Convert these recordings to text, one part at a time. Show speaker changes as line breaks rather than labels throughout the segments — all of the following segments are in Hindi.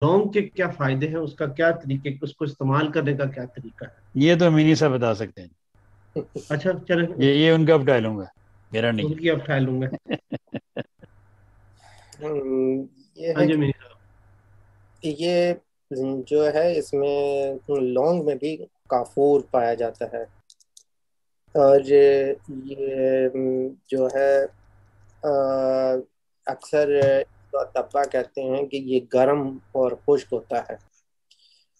लौंग के क्या फायदे हैं, उसका क्या तरीके, उसको इस्तेमाल करने का क्या तरीका है?
ये तो मिनी सा बता सकते हैं।
अच्छा चलो,
ये उनका बता लूंगा, मेरा नहीं
उनकी अब ट्रायल लूंगा।
है।
हम्म, ये
हाँ
है
जी
कि
मेरी।
ये जो है इसमें लौंग में भी काफूर पाया जाता है। और ये जो है अक्सर तबका कहते हैं कि ये गर्म और खुश्क होता है,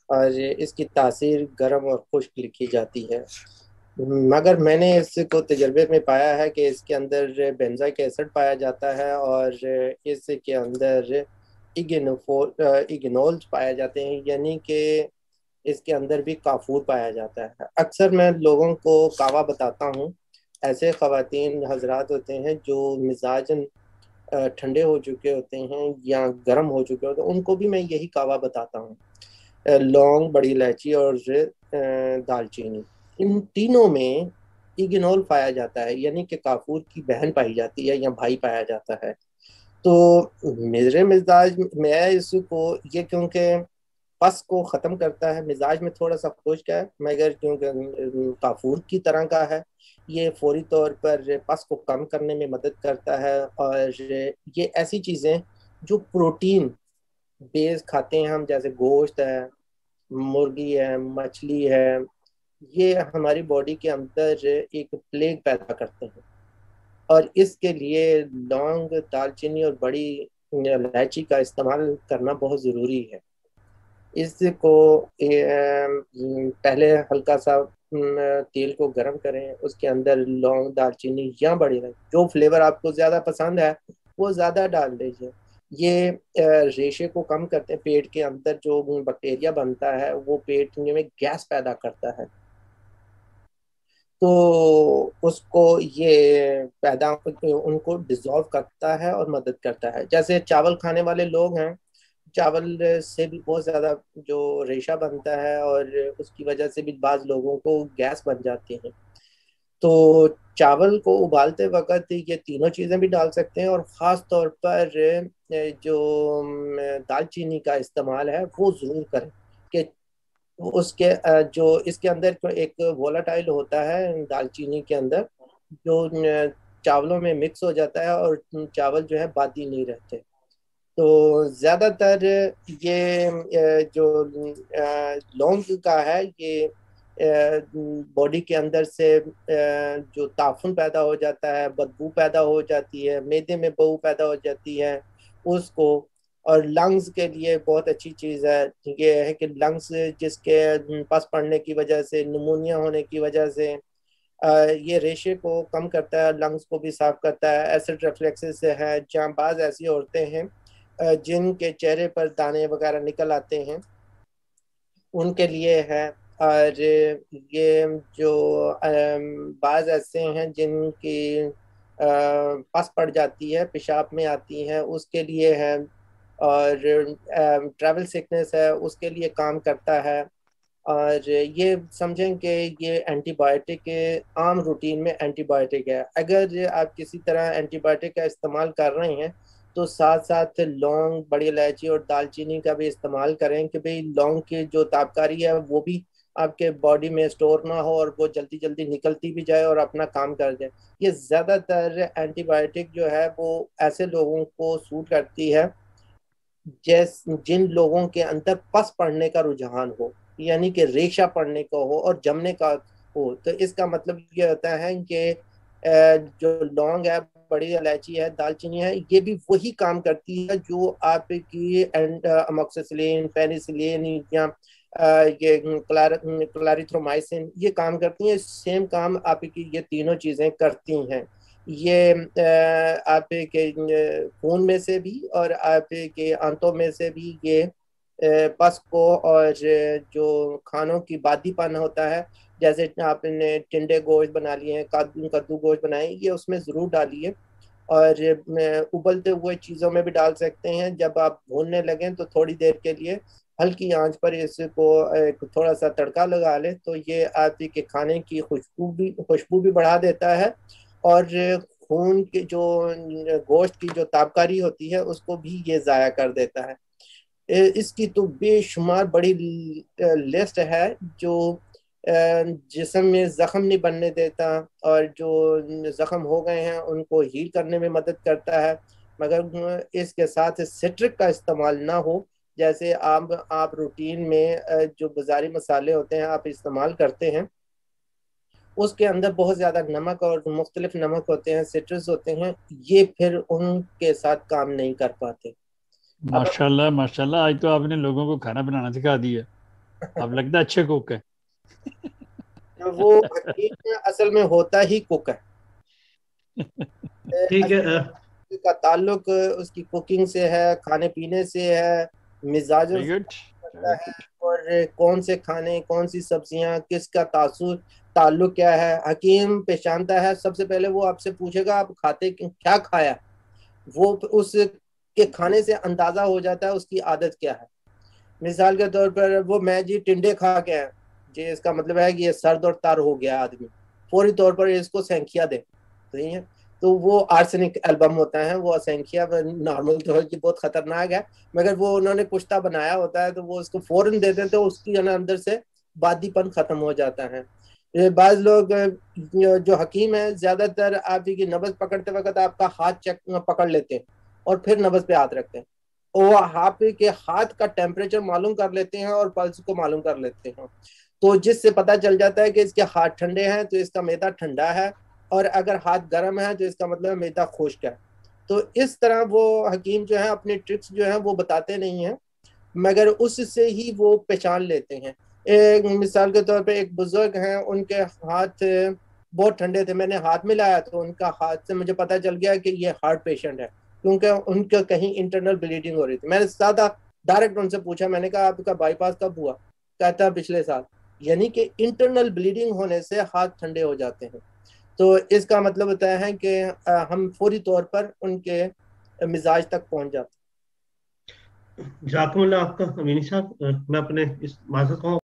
और इसकी तासीर गर्म और खुश्क लिखी जाती है। मगर मैंने इसको तजर्बे में पाया है कि इसके अंदर बेंजाइक एसिड पाया जाता है, और इसके अंदर इग्नोल्स पाए जाते हैं, यानी कि इसके अंदर भी काफूर पाया जाता है। अक्सर मैं लोगों को कावा बताता हूँ। ऐसे ख़वातीन हजरात होते हैं जो मिजाजन ठंडे हो चुके होते हैं या गर्म हो चुके होते हैं, उनको भी मैं यही कावा बताता हूँ। लौंग, बड़ी इलायची और दालचीनी, इन तीनों में इग्नोल पाया जाता है, यानी कि काफूर की बहन पाई जाती है या भाई पाया जाता है। तो मेरे मिजाज मैं इसको ये क्योंकि पस को ख़त्म करता है, मिजाज में थोड़ा सा खुश्क है, मगर क्योंकि काफूर की तरह का है, ये फौरी तौर पर पस को कम करने में मदद करता है। और ये ऐसी चीज़ें जो प्रोटीन बेस खाते हैं हम, जैसे गोश्त है, मुर्गी है, मछली है, ये हमारी बॉडी के अंदर एक प्लेग पैदा करते हैं। और इसके लिए लौंग, दालचीनी और बड़ी इलायची का इस्तेमाल करना बहुत ज़रूरी है। इसको पहले हल्का सा तेल को गर्म करें, उसके अंदर लौंग, दालचीनी या बड़ी इलायची, जो फ्लेवर आपको ज़्यादा पसंद है वो ज़्यादा डाल दीजिए। ये रेशे को कम करते हैं, पेट के अंदर जो बैक्टीरिया बनता है वो पेट में गैस पैदा करता है, तो उसको ये पैदा उनको डिसॉल्व करता है और मदद करता है। जैसे चावल खाने वाले लोग हैं, चावल से भी बहुत ज़्यादा जो रेशा बनता है, और उसकी वजह से भी बाज़ लोगों को गैस बन जाती है। तो चावल को उबालते वक्त ये तीनों चीज़ें भी डाल सकते हैं, और ख़ास तौर पर जो दालचीनी का इस्तेमाल है वो ज़रूर करें कि उसके जो इसके अंदर जो एक वोलाटाइल होता है दालचीनी के अंदर, जो चावलों में मिक्स हो जाता है, और चावल जो है बादी नहीं रहते। तो ज़्यादातर ये जो लौंग का है, ये बॉडी के अंदर से जो ताफुन पैदा हो जाता है, बदबू पैदा हो जाती है, मैदे में बदबू पैदा हो जाती है उसको, और लंग्स के लिए बहुत अच्छी चीज़ है। ये है कि लंग्स जिसके पस पड़ने की वजह से, निमोनिया होने की वजह से, ये रेशे को कम करता है, लंग्स को भी साफ करता है। एसिड रिफ्लेक्सेस है, जहाँ बाज ऐसी औरतें हैं जिनके चेहरे पर दाने वगैरह निकल आते हैं, उनके लिए है। और ये जो बाज ऐसे हैं जिनकी पस पड़ जाती है, पेशाब में आती हैं, उसके लिए है। और ट्रैवल सिकनेस है, उसके लिए काम करता है। और ये समझें कि ये एंटीबायोटिक के आम रूटीन में एंटीबायोटिक है। अगर आप किसी तरह एंटीबायोटिक का इस्तेमाल कर रहे हैं तो साथ साथ लौंग, बड़ी इलायची और दालचीनी का भी इस्तेमाल करें, कि भाई लौंग की जो तापकारी है वो भी आपके बॉडी में स्टोर ना हो, और वो जल्दी जल्दी निकलती भी जाए और अपना काम कर जाए। ये ज़्यादातर एंटीबायोटिक जो है वो ऐसे लोगों को सूट करती है जिन लोगों के अंदर पस पड़ने का रुझान हो, यानी कि रेशा पड़ने का हो और जमने का हो। तो इसका मतलब ये होता है कि जो लौंग है, बड़ी इलायची है, दालचीनी है, ये भी वही काम करती है जो आपकी अमोक्सिसिलिन, पेनिसिलिन या ये क्लारिथ्रोमाइसिन ये काम करती हैं। सेम काम आपकी ये तीनों चीजें करती हैं। ये आपके खून में से भी और आपके आंतों में से भी ये पस को, और जो खानों की बादीपन होता है, जैसे आपने टिंडे गोश्त बना लिए हैं, कद्दू कद्दू गोश्त बनाए, ये उसमें ज़रूर डालिए। और उबलते हुए चीज़ों में भी डाल सकते हैं। जब आप भूनने लगें तो थोड़ी देर के लिए हल्की आंच पर इसको एक थोड़ा सा तड़का लगा लें, तो ये आपके खाने की खुशबू भी बढ़ा देता है, और खून की जो गोश्त की जो ताबकारी होती है उसको भी ये ज़ाया कर देता है। इसकी तो बेशुमार बड़ी लिस्ट है जो जिस्म में जख्म नहीं बनने देता, और जो जख्म हो गए हैं उनको हील करने में मदद करता है। मगर इसके साथ सिट्रिक का इस्तेमाल ना हो। जैसे आप रूटीन में जो बाजारी मसाले होते हैं आप इस्तेमाल करते हैं, उसके अंदर बहुत ज़्यादा नमक और मुख्तलिफ नमक होते हैं, सिट्रस होते हैं, ये फिर उनके साथ काम नहीं कर पाते। अब
माशाल्लाह माशाल्लाह, आज तो आपने लोगों को खाना बनाना सिखा दिया। आप लगता है अच्छे कुक है।
वो हकीम असल में होता ही कुक है।
ठीक है।
का ताल्लुक उसकी कुकिंग से है, खाने पीने से है, मिजाजों
वेरी
से
गुड,
करता
वेरी
है,
गुड।
और कौन से खाने, कौन सी सब्जियां, किसका ताल्लुक क्या है। हकीम पहचानता है, सबसे पहले वो आपसे पूछेगा आप खाते क्या खाया, वो उस के खाने से अंदाजा हो जाता है उसकी आदत क्या है। मिसाल के तौर पर वो मैं जी टिंडे खा के आया जी, इसका मतलब है कि ये सर्द और तर हो गया आदमी, फौरी तौर पर इसको सेंकिया दे। सही है। तो वो आर्सेनिक एल्बम होता है, वो सेंकिया नॉर्मल तौर की बहुत खतरनाक है, मगर वो उन्होंने कुश्ता बनाया होता है तो वो उसको फौरन दे देते, तो उसकी अंदर से बादीपन खत्म हो जाता है। ये बाज लोग जो हकीम है ज्यादातर आपकी नब्ज पकड़ते वक्त आपका हाथ चेक पकड़ लेते हैं और फिर नब्ज पे हाथ रखते हैं, वो आपके हाथ का टेम्परेचर मालूम कर लेते हैं और पल्स को मालूम कर लेते हैं, तो जिससे पता चल जाता है कि इसके हाथ ठंडे हैं तो इसका मैदा ठंडा है, और अगर हाथ गर्म है तो इसका मतलब मैदा खुश्क है। तो इस तरह वो हकीम जो है अपनी ट्रिक्स जो है वो बताते नहीं हैं, मगर उससे ही वो पहचान लेते हैं। एक मिसाल के तौर पे एक बुजुर्ग हैं, उनके हाथ बहुत ठंडे थे, मैंने हाथ मिलाया तो उनका हाथ से मुझे पता चल गया कि ये हार्ट पेशेंट है, क्योंकि उनका कहीं इंटरनल ब्लीडिंग हो रही थी। मैंने सादा डायरेक्ट उनसे पूछा, मैंने कहा आपका बाईपास कब हुआ? कहता पिछले साल। यानी कि इंटरनल ब्लीडिंग होने से हाथ ठंडे हो जाते हैं। तो इसका मतलब होता है कि हम फौरी तौर पर उनके मिजाज तक पहुंच जाते हैं।
जाकुमुल्लाह आपका अमीनी साहब। मैं अपने इस माजरत